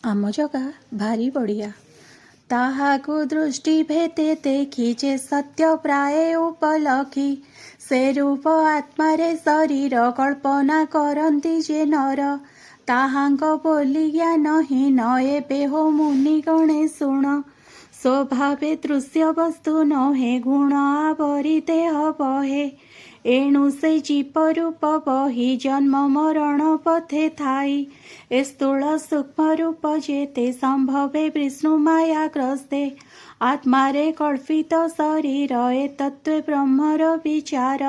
ଆମ ଜଗା ଭାରି ବଢ଼ିଆ। ତାହାକୁ ଦୃଷ୍ଟି ଭେଦେ ଦେଖି ଯେ ସତ୍ୟ ପ୍ରାୟ ଉପଲକ୍ଷୀ, ସେ ରୂପ ଆତ୍ମାରେ ଶରୀର କଳ୍ପନା କରନ୍ତି ଯେ ନର। ତାହାଙ୍କ ବୋଲି ଜ୍ଞାନହୀନ ଏବେ ହୋ ମୁନି ଗଣେ ଶୁଣ, ସ୍ୱଭାବେ ଦୃଶ୍ୟ ବସ୍ତୁ ନୁହେଁ ଗୁଣ ଆବରି ଦେହ ବହେ। ଏଣୁ ସେ ଜୀବ ରୂପ ବହି ଜନ୍ମ ମରଣ ପଥେ ଥାଇ, ଏ ସ୍ଥୂଳ ସୂକ୍ଷ୍ମ ରୂପ ଯେତେ ସମ୍ଭବେ ବିଷ୍ଣୁ ମାୟାଗ୍ରସ୍ତେ। ଆତ୍ମାରେ କଳ୍ପିତ ଶରୀର ଏ ତତ୍ତ୍ୱେ ବ୍ରହ୍ମର ବିଚାର,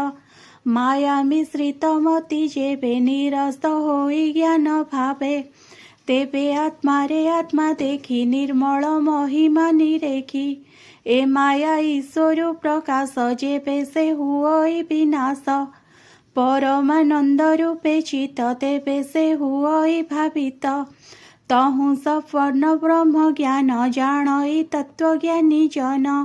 ମାୟା ମିଶ୍ରିତ ମତି ଯେବେ ନିରସ୍ତ ହୋଇ ଜ୍ଞାନ ଭାବେ, ତେବେ ଆତ୍ମାରେ ଆତ୍ମା ଦେଖି ନିର୍ମଳ ମହିମା ନିରେଖି। ଏ ମାୟା ଈଶ୍ୱର ପ୍ରକାଶ ଯେବେ ସେ ହୁଅଇ ବିନାଶ, ପରମାନନ୍ଦ ରୂପେ ଚିତ ତେବେ ସେ ହୁଅଇ ଭାବିତ। ତହୁଁ ସପର୍ଣ୍ଣ ବ୍ରହ୍ମ ଜ୍ଞାନ ଜାଣଇ ତତ୍ତ୍ୱଜ୍ଞାନୀ ଜନ,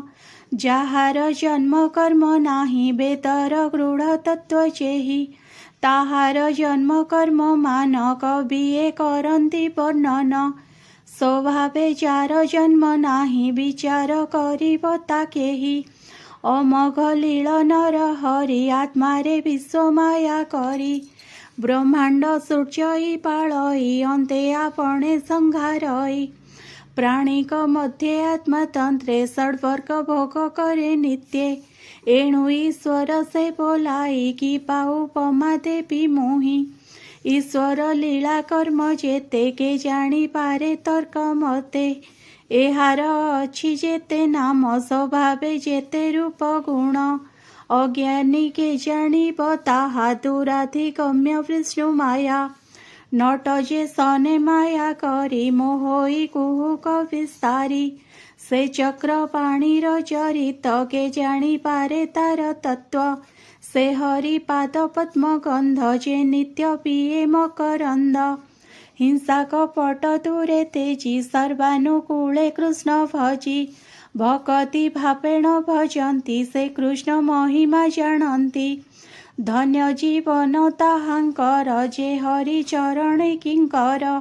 ଯାହାର ଜନ୍ମ କର୍ମ ନାହିଁ ବେଦର ଗୃଢ଼ ତତ୍ତ୍ୱ ଯେହି। ତାହାର ଜନ୍ମ କର୍ମ ମାନ କବିଏ କରନ୍ତି ବର୍ଣ୍ଣନ, ସ୍ୱଭାବେ ଯାର ଜନ୍ମ ନାହିଁ ବିଚାର କରିବ ତା କେହି। ଅମୋଘ ଲୀଳ ନର ହରି ଆତ୍ମାରେ ବିଶ୍ୱ ମାୟା କରି, ବ୍ରହ୍ମାଣ୍ଡ ସୂର୍ଯ୍ୟଇ ପାଳଇ ଅନ୍ତେ ଆପଣେ ସଂହାରଇ। ପ୍ରାଣିକ ମଧ୍ୟରେ ଆତ୍ମତନ୍ତ୍ରେ ଷଡ଼୍ବର୍ଗ ଭୋଗ କରେ ନିତ୍ୟେ, ଏଣୁ ଈଶ୍ୱର ସେ ବୋଲାଇ କି ପାଉ ଉପମା ଦେବି ମୁହିଁ। ଈଶ୍ୱର ଲୀଳା କର୍ମ ଯେତେ କେ ଜାଣିପାରେ ତର୍କ ମତେ, ଏହାର ଅଛି ଯେତେ ନାମ ସ୍ୱଭାବେ ଯେତେ ରୂପ ଗୁଣ। ଅଜ୍ଞାନୀ କେ ଜାଣିବ ତାହା ଦୂରାଧିଗମ୍ୟ ବିଷ୍ଣୁ ମାୟା, ନଟ ଯେ ସନେ ମାୟା କରି ମୋହଇ କୁହୁକ ବିସ୍ତାରି। ସେ ଚକ୍ର ପାଣିର ଚରିତ କେ ଜାଣିପାରେ ତାର ତତ୍ତ୍ୱ, ସେ ହରି ପାଦ ପଦ୍ମ ଗନ୍ଧ ଯେ ନିତ୍ୟ ପିଏ ମକରନ୍ଦ। ହିଂସା କପଟ ଦୂରେ ତେଜି ସର୍ବାନୁକୂଳେ କୃଷ୍ଣ ଭଜି, ଭକତି ଭାବେଣ ଭଜନ୍ତି ସେ କୃଷ୍ଣ ମହିମା ଜାଣନ୍ତି। ଧନ୍ୟ ଜୀବନ ତାହାଙ୍କର ଯେ ହରି ଚରଣେ କିଙ୍କର,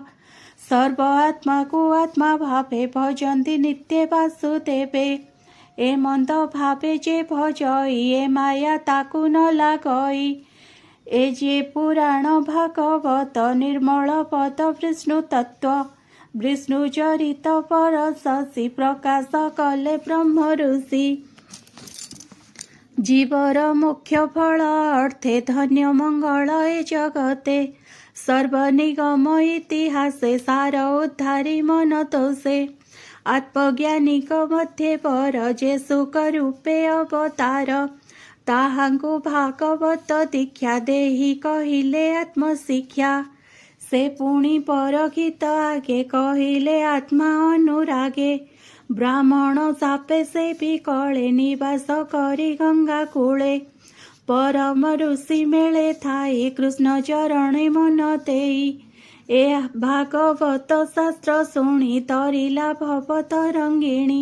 ସର୍ବ ଆତ୍ମାକୁ ଆତ୍ମା ଭାବେ ଭଜନ୍ତି ନିତ୍ୟ ବାସୁଦେବେ। ଏ ମନ୍ଦ ଭାବେ ଯେ ଭଜଇ ଏ ମାୟା ତାକୁ ନ ଲାଗଇ, ଏ ଯେ ପୁରାଣ ଭାଗବତ ନିର୍ମଳ ପଦ ବିଷ୍ଣୁ ତତ୍ତ୍ୱ। ବିଷ୍ଣୁ ଚରିତ ପରଶି ପ୍ରକାଶ କଲେ ବ୍ରହ୍ମ ଋଷି, ଜୀବର ମୁଖ୍ୟ ଫଳ ଅର୍ଥେ ଧନ୍ୟ ମଙ୍ଗଳ ଏ ଜଗତେ। ସର୍ବନିଗମ ଇତିହାସେ ସାର ଉଦ୍ଧାରି ମନ ତୋଷେ, ଆତ୍ମଜ୍ଞାନୀଙ୍କ ମଧ୍ୟରେ ପର ଯେ ସୁଖ ରୂପେ ଅବତାର। ତାହାଙ୍କୁ ଭାଗବତ ଦୀକ୍ଷା ଦେହି କହିଲେ ଆତ୍ମଶିକ୍ଷା, ସେ ପୁଣି ପରଗୀତ ଆଗେ କହିଲେ ଆତ୍ମା ଅନୁରାଗେ। ବ୍ରାହ୍ମଣ ସାପେ ସେ ବିକଳେ ନିବାସ କରି ଗଙ୍ଗା କୂଳେ, ପରମ ଋଷି ମେଳେ ଥାଇ କୃଷ୍ଣ ଚରଣେ ମନ ଦେଇ। ଏ ଭାଗବତ ଶାସ୍ତ୍ର ଶୁଣି ତରିଲା ଭବ ତରଙ୍ଗିଣୀ,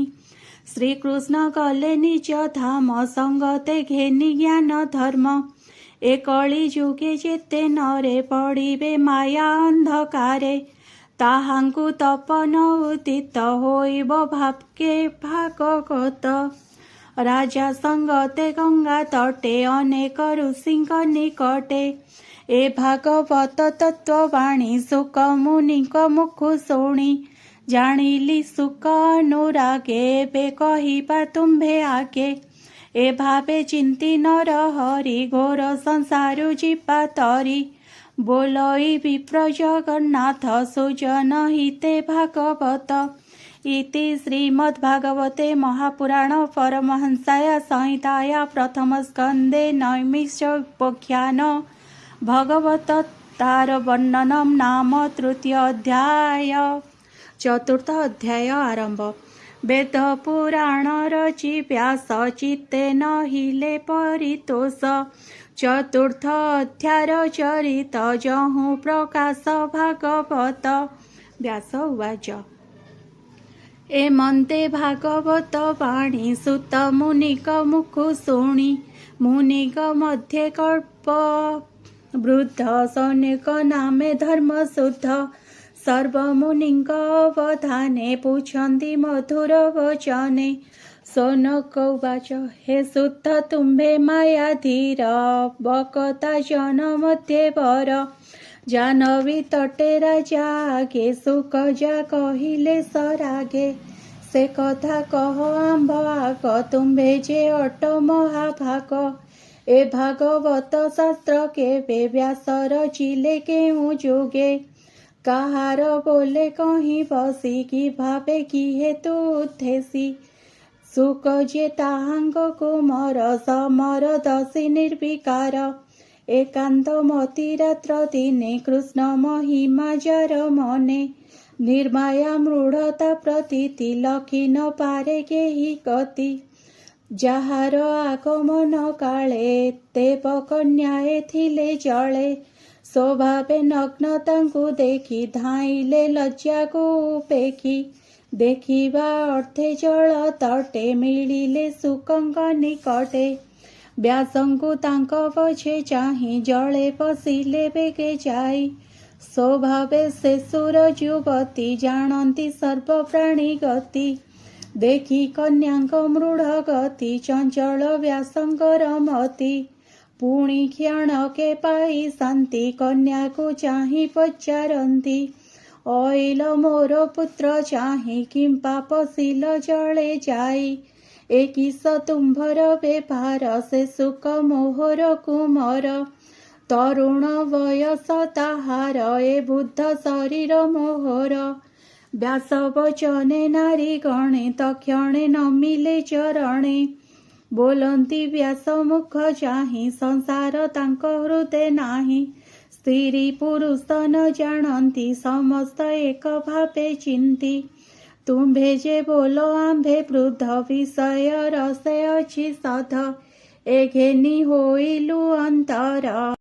ଶ୍ରୀକୃଷ୍ଣ ଗଲେ ନିଜ ଧାମ ସଙ୍ଗତେ ଘେନି ଜ୍ଞାନ ଧର୍ମ। ଏ କଳି ଯୁଗେ ଯେତେ ନରେ ପଡ଼ିବେ ମାୟା ଅନ୍ଧକାରେ, ତାହାଙ୍କୁ ତପନ ଉଦିତ ହୋଇବ ଭାଗ୍ୟେ ଭାଗବତ। ରାଜା ସଙ୍ଗତେ ଗଙ୍ଗା ତଟେ ଅନେକ ଋଷିଙ୍କ ନିକଟେ, ଏ ଭାଗବତ ତତ୍ତ୍ୱବାଣୀ ସୁକ ମୁନିଙ୍କ ମୁଖୁ ଶୁଣି। ଜାଣିଲି ସୁକ ଅନୁରାଗେ ଏବେ କହିବା ତୁମ୍ଭେ ଆଗେ, ଏ ଭାବେ ଚିନ୍ତି ନର ହରି ଘୋର ସଂସାରୁ ଯିବା ତରି। ବୋଲଇ ବିପ୍ର ଜଗନ୍ନାଥ ସୁଜନ ହିତେ ଭାଗବତ। ଇତି ଶ୍ରୀମଦ୍ଭାଗବତେ ମହାପୁରାଣ ପରମହଂସାୟା ସଂହିତାୟା ପ୍ରଥମ ସ୍କନ୍ଧେ ନୈମିଷୋପାଖ୍ୟାନ ଭଗବତ ତାର ବର୍ଣ୍ଣନମ୍ ନାମ ତୃତୀୟ ଅଧ୍ୟାୟ। ଚତୁର୍ଥ ଅଧ୍ୟାୟ ଆରମ୍ଭ। ବେଦ ପୁରାଣ ରଚି ବ୍ୟାସ ଚିତ୍ତେ ନହିଲେ ପରିତୋଷ, ଚତୁର୍ଥ ଅଧ୍ୟାୟ ଚରିତ ଯହୁଁ ପ୍ରକାଶ ଭାଗବତ। ବ୍ୟାସ ଉବାଚ। ଏ ମନ୍ତେ ଭାଗବତ ବାଣୀ ସୁତ ମୁନିଙ୍କ ମୁଖୁ ଶୁଣି, ମୁନିଙ୍କ ମଧ୍ୟରେ କଳ୍ପ ବୃଦ୍ଧ ସୌନକ ନାମେ ଧର୍ମ ଶୁଦ୍ଧ, सर्वमुनिଙ୍କ अवधाने पूछन्ति मधुर वचने। शौनक उवाच हे सुत तुम्भे मायाधीर बकता जनमध्ये वर। जानवी तटे राजा आगे सुकजा कहिले सरागे। से कथा कह आंभ आग तुम्भे जे अट महाभाग। ए भागवत शास्त्र केबे व्यास रचिले केउं जुगे। काहार बोले कहीं बसी की भावे की हेतु उद्धेसी। सुक जे ताहांग कुमर समर दसी निर्विकार। एकांत मति रात्र दिने कृष्ण महिमा जार मने। निर्माया मृढ़ता प्रतीति लखी न पारे केही गति। ଯାହାର ଆଗମନ କାଳେ ଦେବ କନ୍ୟାଏ ଥିଲେ ଜଳେ। ସ୍ୱଭାବେ ନଗ୍ନ ତାଙ୍କୁ ଦେଖି ଧାଇଁଲେ ଲଜ୍ଜାକୁ ଉପେକ୍ଷି। ଦେଖିବା ଅର୍ଥେ ଜଳ ତଟେ ମିଳିଲେ ଶୁକଙ୍କ ନିକଟେ। ବ୍ୟାସଙ୍କୁ ତାଙ୍କ ପଛେ ଚାହିଁ ଜଳେ ପଶିଲେ ବେଗେ ଯାଇ। ସ୍ୱଭାବେ ଶେଷୁର ଯୁବତୀ ଜାଣନ୍ତି ସର୍ବ ପ୍ରାଣୀ ଗତି। ଦେଖି କନ୍ୟାଙ୍କ ମୃଢ଼ ଗତି ଚଞ୍ଚଳ ବ୍ୟାସଙ୍କର ମତି। ପୁଣି କ୍ଷଣକେ ପାଇ ଶାନ୍ତି କନ୍ୟାକୁ ଚାହିଁ ପଚାରନ୍ତି। ଅଇଲ ମୋର ପୁତ୍ର ଚାହିଁ କିମ୍ପା ପଶିଲ ଜଳେ ଯାଇ। ଏ କିସ ତୁମ୍ଭର ବ୍ୟବହାର ସେ ସୁକ ମୋହର କୁମର। ତରୁଣ ବୟସ ତାହାର ଏ ବୁଦ୍ଧ ଶରୀର ମୋହର। ବ୍ୟାସ ବଚନେ ନାରୀ ଗଣେ ତକ୍ଷଣେ ନମିଲେ ଚରଣେ। ବୋଲନ୍ତି ବ୍ୟାସ ମୁଖ ଚାହିଁ ସଂସାର ତାଙ୍କ ହୃଦେ ନାହିଁ। ସ୍ତ୍ରୀ ପୁରୁଷ ନ ଜାଣନ୍ତି ସମସ୍ତ ଏକ ଭାବେ ଚିନ୍ତି। ତୁମ୍ଭେ ଯେ ବୋଲ ଆମ୍ଭେ ବୃଦ୍ଧ ବିଷୟ ରସେ ଅଛି ସଧ। ଏ ଘେନି ହୋଇଲୁ ଅନ୍ତର।